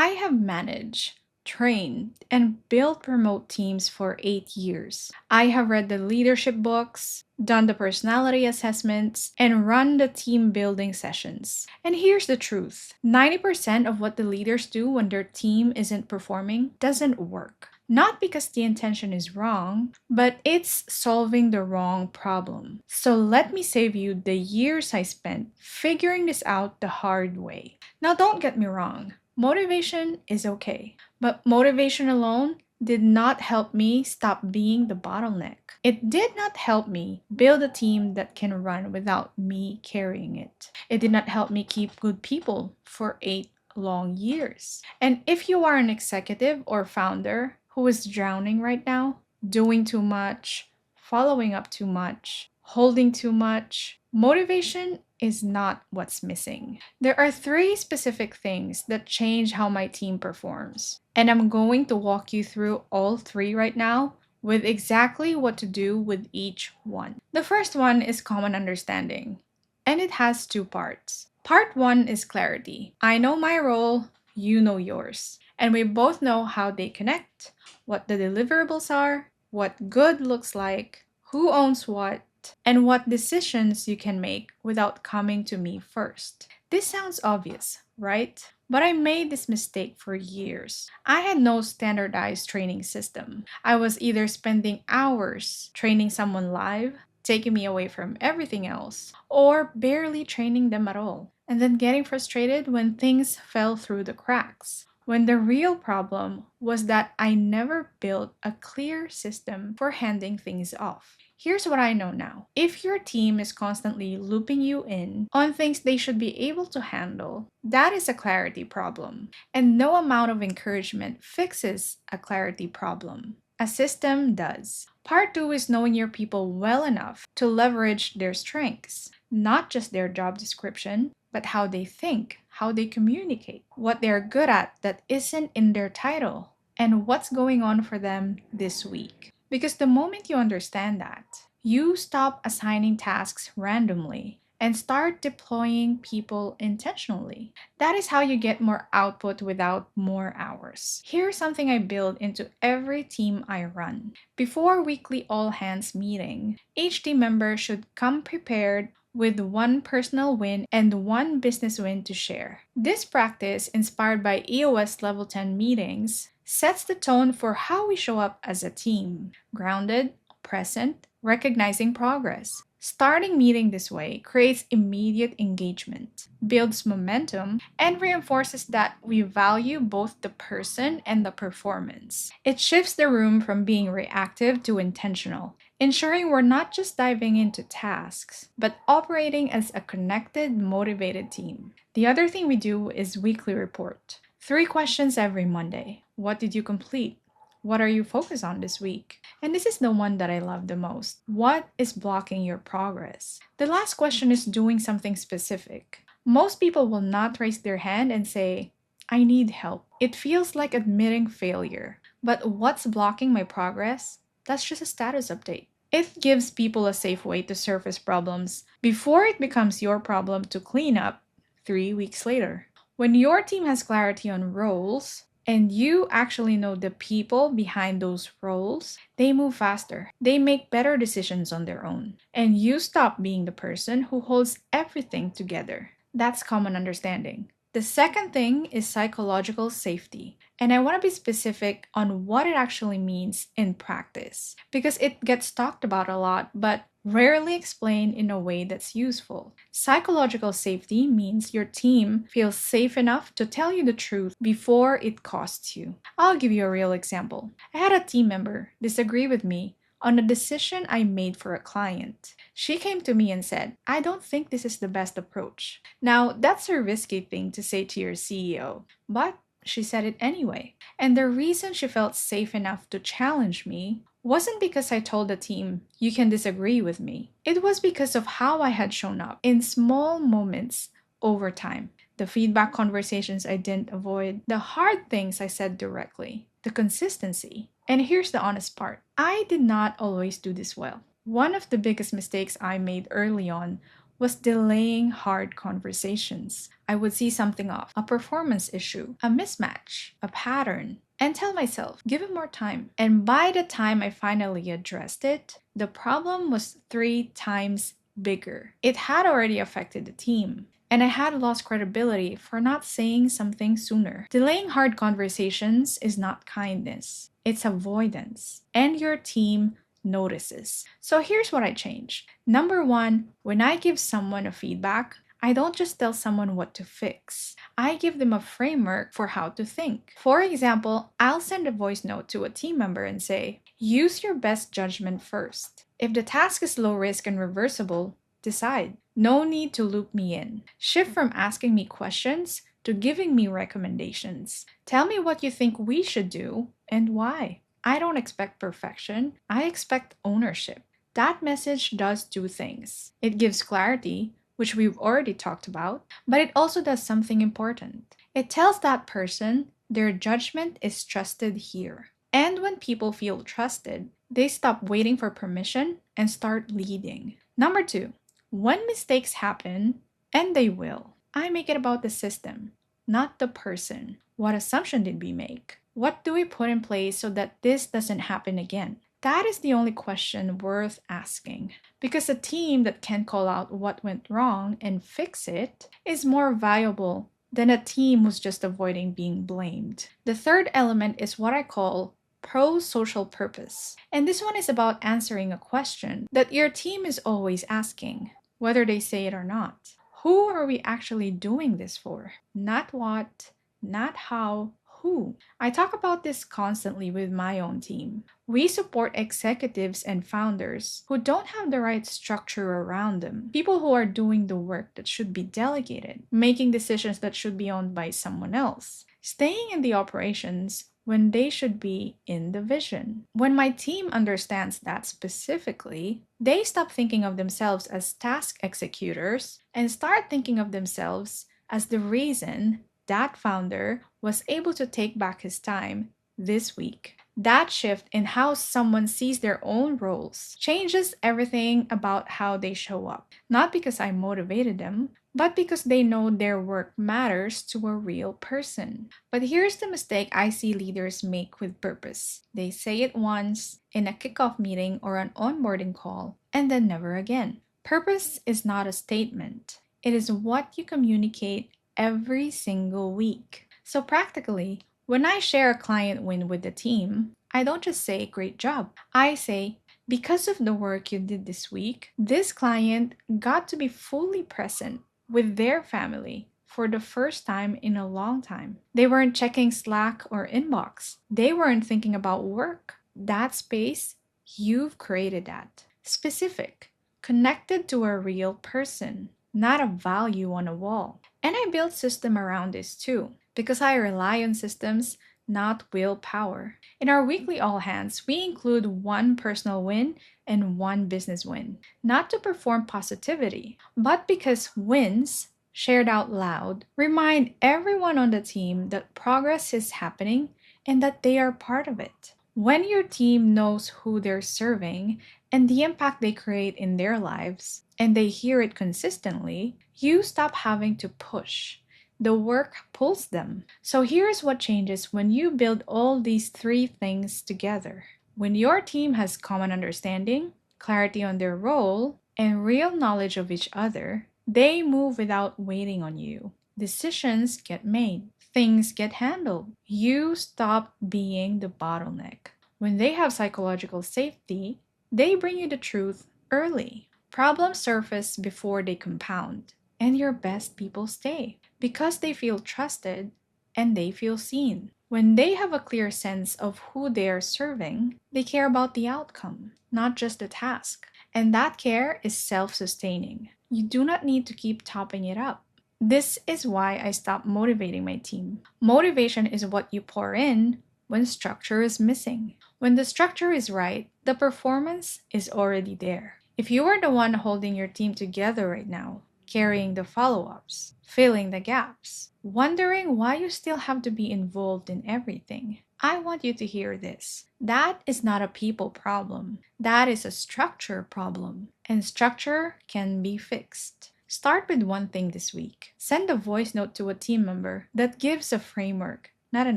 I have managed, trained, and built remote teams for 8 years. I have read the leadership books, done the personality assessments, and run the team building sessions. And here's the truth: 90% of what the leaders do when their team isn't performing doesn't work. Not because the intention is wrong, but it's solving the wrong problem. So let me save you the years I spent figuring this out the hard way. Now, don't get me wrong, motivation is okay, but motivation alone did not help me stop being the bottleneck. It did not help me build a team that can run without me carrying it. It did not help me keep good people for 8 long years. And if you are an executive or founder who is drowning right now, doing too much, following up too much, holding too much, motivation is not what's missing. There are three specific things that change how my team performs. And I'm going to walk you through all three right now with exactly what to do with each one. The first one is common understanding, and it has two parts. Part one is clarity. I know my role, you know yours, and we both know how they connect, what the deliverables are, what good looks like, who owns what, and what decisions you can make without coming to me first. This sounds obvious, right? But I made this mistake for years. I had no standardized training system. I was either spending hours training someone live, taking me away from everything else, or barely training them at all, and then getting frustrated when things fell through the cracks. When the real problem was that I never built a clear system for handing things off. Here's what I know now. If your team is constantly looping you in on things they should be able to handle, that is a clarity problem. And no amount of encouragement fixes a clarity problem. A system does. Part two is knowing your people well enough to leverage their strengths, not just their job description, but how they think, how they communicate, what they're good at that isn't in their title, and what's going on for them this week. Because the moment you understand that, you stop assigning tasks randomly and start deploying people intentionally. That is how you get more output without more hours. Here's something I build into every team I run. Before weekly all hands meeting, each team member should come prepared with one personal win and one business win to share. This practice, inspired by EOS Level 10 meetings, sets the tone for how we show up as a team: grounded, present, recognizing progress. Starting meeting this way creates immediate engagement, builds momentum, and reinforces that we value both the person and the performance. It shifts the room from being reactive to intentional, ensuring we're not just diving into tasks, but operating as a connected, motivated team. The other thing we do is weekly report. 3 questions every Monday. What did you complete? What are you focused on this week? And this is the one that I love the most. What is blocking your progress? The last question is doing something specific. Most people will not raise their hand and say, I need help. It feels like admitting failure. But what's blocking my progress? That's just a status update. It gives people a safe way to surface problems before it becomes your problem to clean up 3 weeks later. When your team has clarity on roles, and you actually know the people behind those roles, they move faster. They make better decisions on their own. And you stop being the person who holds everything together. That's common understanding. The second thing is psychological safety. And I want to be specific on what it actually means in practice, because it gets talked about a lot, but rarely explained in a way that's useful. Psychological safety means your team feels safe enough to tell you the truth before it costs you. I'll give you a real example. I had a team member disagree with me on a decision I made for a client. She came to me and said, I don't think this is the best approach. Now, that's a risky thing to say to your CEO, but she said it anyway. And the reason she felt safe enough to challenge me wasn't because I told the team, you can disagree with me. It was because of how I had shown up in small moments over time. The feedback conversations I didn't avoid, the hard things I said directly, the consistency. And here's the honest part. I did not always do this well. One of the biggest mistakes I made early on was delaying hard conversations. I would see something off, a performance issue, a mismatch, a pattern, and tell myself, give it more time. And by the time I finally addressed it, the problem was 3 times bigger. It had already affected the team. And I had lost credibility for not saying something sooner. Delaying hard conversations is not kindness, it's avoidance. And your team notices. So here's what I changed. Number one, when I give someone a feedback, I don't just tell someone what to fix. I give them a framework for how to think. For example, I'll send a voice note to a team member and say, use your best judgment first. If the task is low risk and reversible, decide. No need to loop me in. Shift from asking me questions to giving me recommendations. Tell me what you think we should do and why. I don't expect perfection. I expect ownership. That message does two things. It gives clarity, which we've already talked about, but it also does something important. It tells that person their judgment is trusted here. And when people feel trusted, they stop waiting for permission and start leading. Number two, when mistakes happen, and they will, I make it about the system, not the person. What assumption did we make? What do we put in place so that this doesn't happen again? That is the only question worth asking. Because a team that can call out what went wrong and fix it is more valuable than a team who's just avoiding being blamed. The third element is what I call pro-social purpose. And this one is about answering a question that your team is always asking, whether they say it or not. Who are we actually doing this for? Not what, not how, who. I talk about this constantly with my own team. We support executives and founders who don't have the right structure around them. People who are doing the work that should be delegated, making decisions that should be owned by someone else, staying in the operations when they should be in the vision. When my team understands that specifically, they stop thinking of themselves as task executors and start thinking of themselves as the reason that founder was able to take back his time this week. That shift in how someone sees their own roles changes everything about how they show up. Not because I motivated them, but because they know their work matters to a real person. But here's the mistake I see leaders make with purpose. They say it once in a kickoff meeting or an onboarding call, and then never again. Purpose is not a statement. It is what you communicate every single week. So practically, when I share a client win with the team, I don't just say great job. I say, because of the work you did this week, this client got to be fully present with their family for the first time in a long time. They weren't checking Slack or inbox. They weren't thinking about work. That space, you've created that. Specific, connected to a real person, not a value on a wall. And I built system around this too, because I rely on systems, not willpower. In our weekly all hands, we include one personal win and one business win, not to perform positivity, but because wins, shared out loud, remind everyone on the team that progress is happening and that they are part of it. When your team knows who they're serving and the impact they create in their lives, and they hear it consistently, you stop having to push. The work pulls them. So here's what changes when you build all these three things together. When your team has common understanding, clarity on their role, and real knowledge of each other, they move without waiting on you. Decisions get made. Things get handled. You stop being the bottleneck. When they have psychological safety, they bring you the truth early. Problems surface before they compound, and your best people stay because they feel trusted and they feel seen. When they have a clear sense of who they are serving, they care about the outcome, not just the task. And that care is self-sustaining. You do not need to keep topping it up. This is why I stopped motivating my team. Motivation is what you pour in when structure is missing. When the structure is right, the performance is already there. If you are the one holding your team together right now, carrying the follow-ups, filling the gaps, wondering why you still have to be involved in everything, I want you to hear this. That is not a people problem. That is a structure problem. And structure can be fixed. Start with one thing this week. Send a voice note to a team member that gives a framework, not an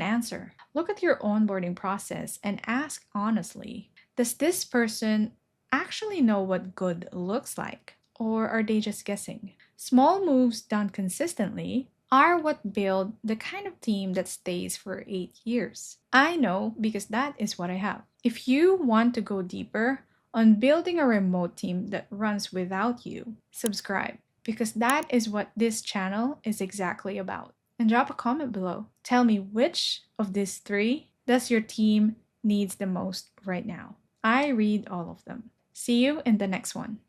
answer. Look at your onboarding process and ask honestly, does this person actually know what good looks like? Or are they just guessing? Small moves done consistently are what build the kind of team that stays for 8 years. I know because that is what I have. If you want to go deeper on building a remote team that runs without you, subscribe because that is what this channel is exactly about. And drop a comment below. Tell me which of these three does your team needs the most right now. I read all of them. See you in the next one.